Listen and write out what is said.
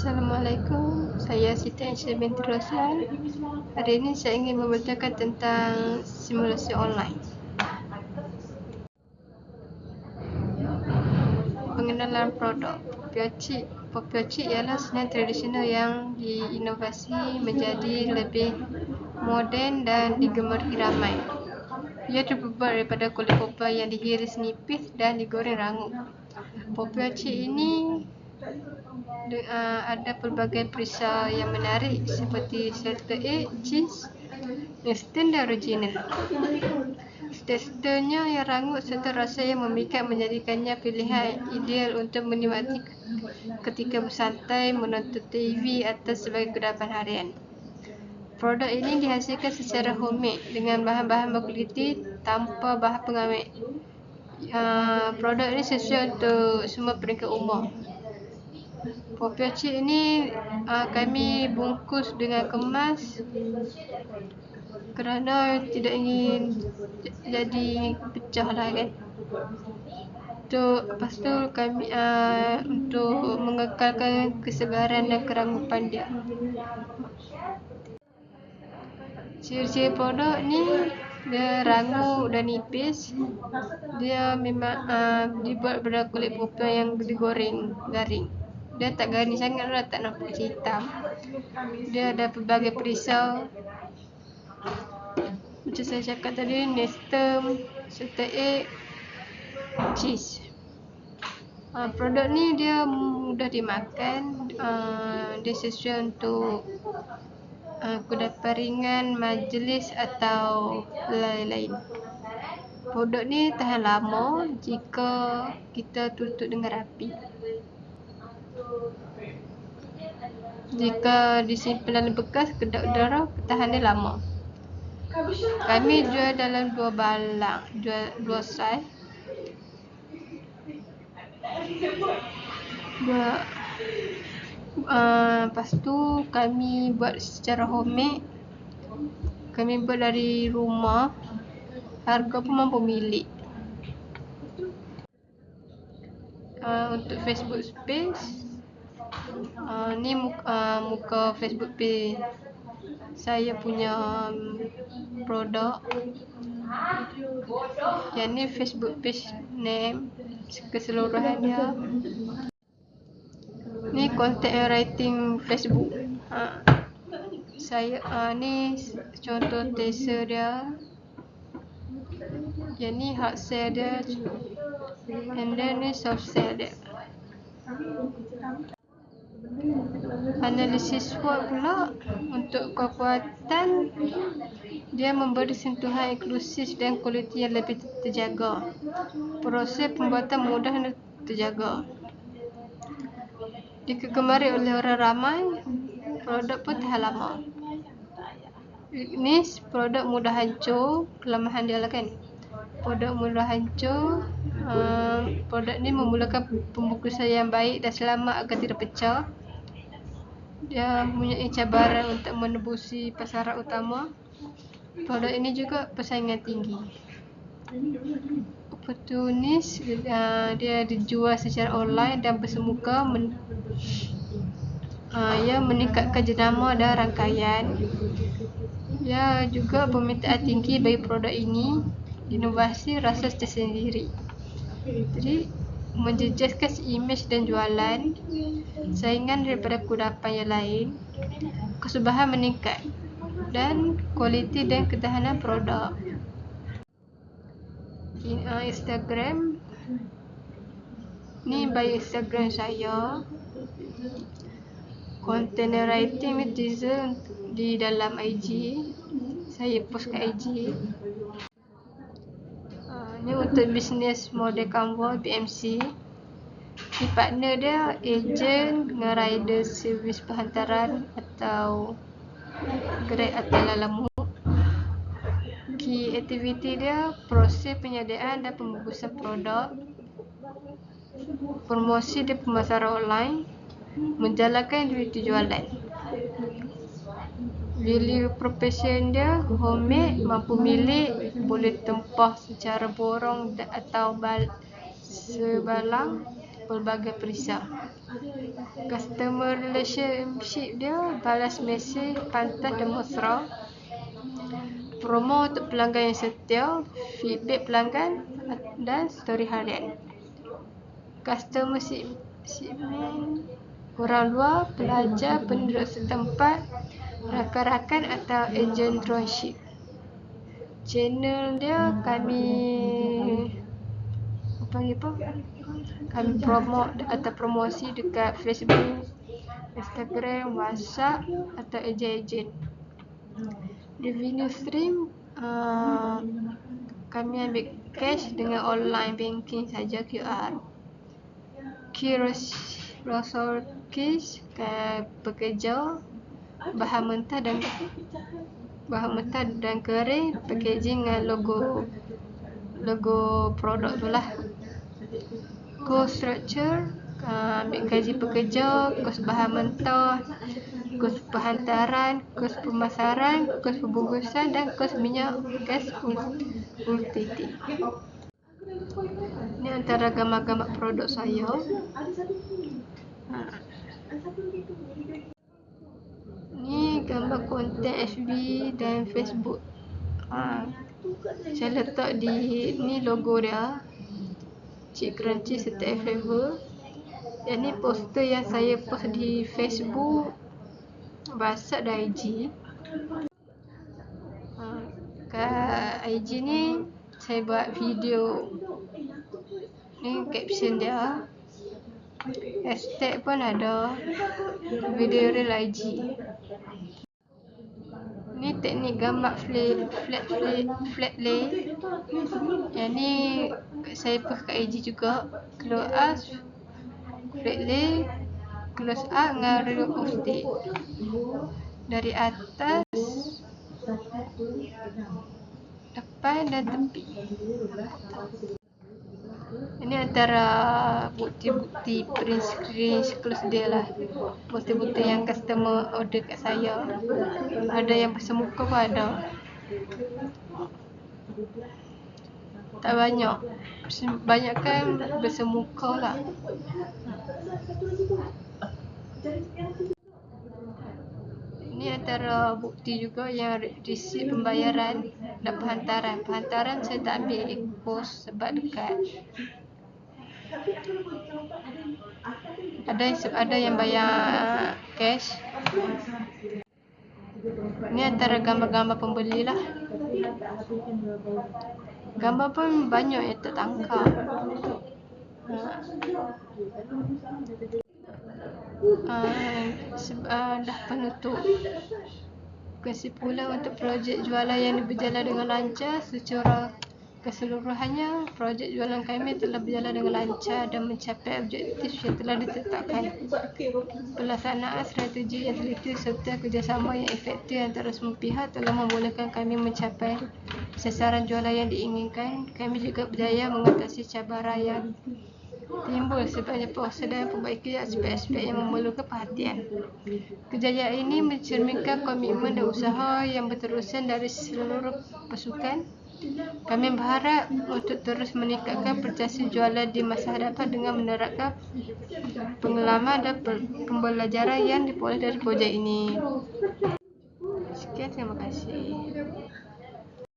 Assalamualaikum, saya Siti Aisyah binti Roslan. Hari ini saya ingin memberitakan tentang simulasi online. Pengenalan produk Popiocik ialah seni tradisional yang diinovasi menjadi lebih moden dan digemari ramai. Ia terbuat daripada kulit popia yang dihiris nipis dan digoreng rangup. Popiocik ini ada pelbagai perisa yang menarik seperti salted egg, cheese, instant dan original. Teksturnya yang rangup serta rasa yang memikat menjadikannya pilihan ideal untuk menikmati ketika bersantai, menonton TV atau sebagai kudapan harian. Produk ini dihasilkan secara homemade dengan bahan-bahan berkualiti tanpa bahan pengawet. Produk ini sesuai untuk semua peringkat umur. Popiocik ini kami bungkus dengan kemas kerana tidak ingin jadi pecah lah kan. Lepas tu kami untuk mengekalkan kesegaran dan kerangupan dia. Ciri-ciri produk ni dia rangup dan nipis. Dia memang dibuat daripada kulit popia yang digoreng garing. Dia tak garing sangat lah, tak nampak macam hitam. Dia ada pelbagai perisau. Macam saya cakap tadi, nestem, salted egg, cheese. Produk ni dia mudah dimakan. Dia sesuai untuk kudapan ringan, majlis atau lain-lain. Produk ni tahan lama jika kita tutup dengan rapi. Jika disimpan dalam bekas, kedap udara, pertahanan lama. Kami jual dalam dua balang, dua saiz. Lepas tu kami buat secara homemade. Kami buat dari rumah. Harga pun mampu milik. Untuk Facebook page, ni muka Facebook page saya punya produk. Yang ni Facebook page name keseluruhan dia. Ni content and writing Facebook. Saya ni contoh teaser dia. Yang ni hard sell dia. And then ni soft sell dia. Analisis SWOT pula, untuk kekuatan dia memberi sentuhan inklusif dan kualiti yang lebih terjaga. Proses pembuatan mudah dan terjaga. Dikegemari oleh orang ramai, produk pun tahan lama. Ini produk mudah hancur, kelemahan dia lah kan. Produk mudah hancur. Produk ni memulakan pembungkusan yang baik dan selamat agar tidak pecah. Dia mempunyai cabaran untuk menembusi pasaran utama. Produk ini juga persaingan tinggi. Oportunis, dia dijual secara online dan bersemuka. Ia meningkatkan jenama dan rangkaian. Ia juga permintaan tinggi bagi produk ini. Inovasi rasa tersendiri. Jadi menjejaskan imej dan jualan, saingan daripada kudapan yang lain, kesubahan meningkat, dan kualiti dan ketahanan produk. Instagram ni bio Instagram saya. Content writing ni teaser di dalam IG. Saya post kat IG. Ni untuk bisnes model Canva BMC. Ni partner dia ejen dengan rider servis perhantaran atau Grab atau Lalamove. Key activity dia proses penyediaan dan pembungkusan produk, promosi dan pemasaran online, menjalankan duty jualan. Value proposition dia homemade, mampu milik, boleh tempah secara borong atau sebalang, pelbagai perisai. Customer relationship dia balas mesej, pantas dan mesra. Promo untuk pelanggan yang setia, feedback pelanggan dan story harian. Customer segment orang luar, pelajar, penduduk setempat, rakan-rakan atau ejen dropship. Channel dia kami promosi dekat Facebook, Instagram, WhatsApp atau ejen-ejen. Revenue stream kami ambil cash dengan online banking saja, QR. Key resources pekerja, bahan mentah dan kering, packaging dengan logo produk tu lah. Cost structure, ambil gaji pekerja, kos bahan mentah, kos penghantaran, kos pemasaran, kos pembungkusan dan kos minyak gas utility. Ini antara gambar-gambar produk saya. Ni gambar konten FB dan Facebook. Saya letak di ni logo dia, Cik Crunchy serta Flavor. Yang ni poster yang saya post di Facebook, WhatsApp dan IG. Kat IG ni saya buat video. Ni caption dia. Hashtag pun ada. Video real IG. Ni teknik gambar flat lay. Yang ni saya post kat IG juga. Close up, flat lay, close up dengan real postage. Dari atas, depan dan tepi. Ini antara bukti-bukti print screen close dia lah. Bukti-bukti yang customer order kat saya. Ada yang bersemuka pun ada. Tak banyak. Banyak kan bersemuka lah. Ini antara bukti juga yang resit pembayaran dan penghantaran. Penghantaran saya tak ambil post sebab dekat. Ada yang bayar cash. Ini antara gambar-gambar pembeli lah. Gambar pun banyak yang tertangkap. Dah penutup. Kesimpulan untuk projek jualan yang berjalan dengan lancar. Secara keseluruhannya, projek jualan kami telah berjalan dengan lancar dan mencapai objektif yang telah ditetapkan. Pelaksanaan strategi yang teliti serta kerjasama yang efektif antara semua pihak telah membolehkan kami mencapai sasaran jualan yang diinginkan. Kami juga berjaya mengatasi cabaran yang timbul sebanyak proses dan perbaiki aspek-aspek yang memerlukan perhatian. Kejayaan ini mencerminkan komitmen dan usaha yang berterusan dari seluruh pasukan. Kami berharap untuk terus meningkatkan prestasi jualan di masa hadapan dengan menerapkan pengalaman dan pembelajaran yang diperoleh dari projek ini. Sekian, terima kasih.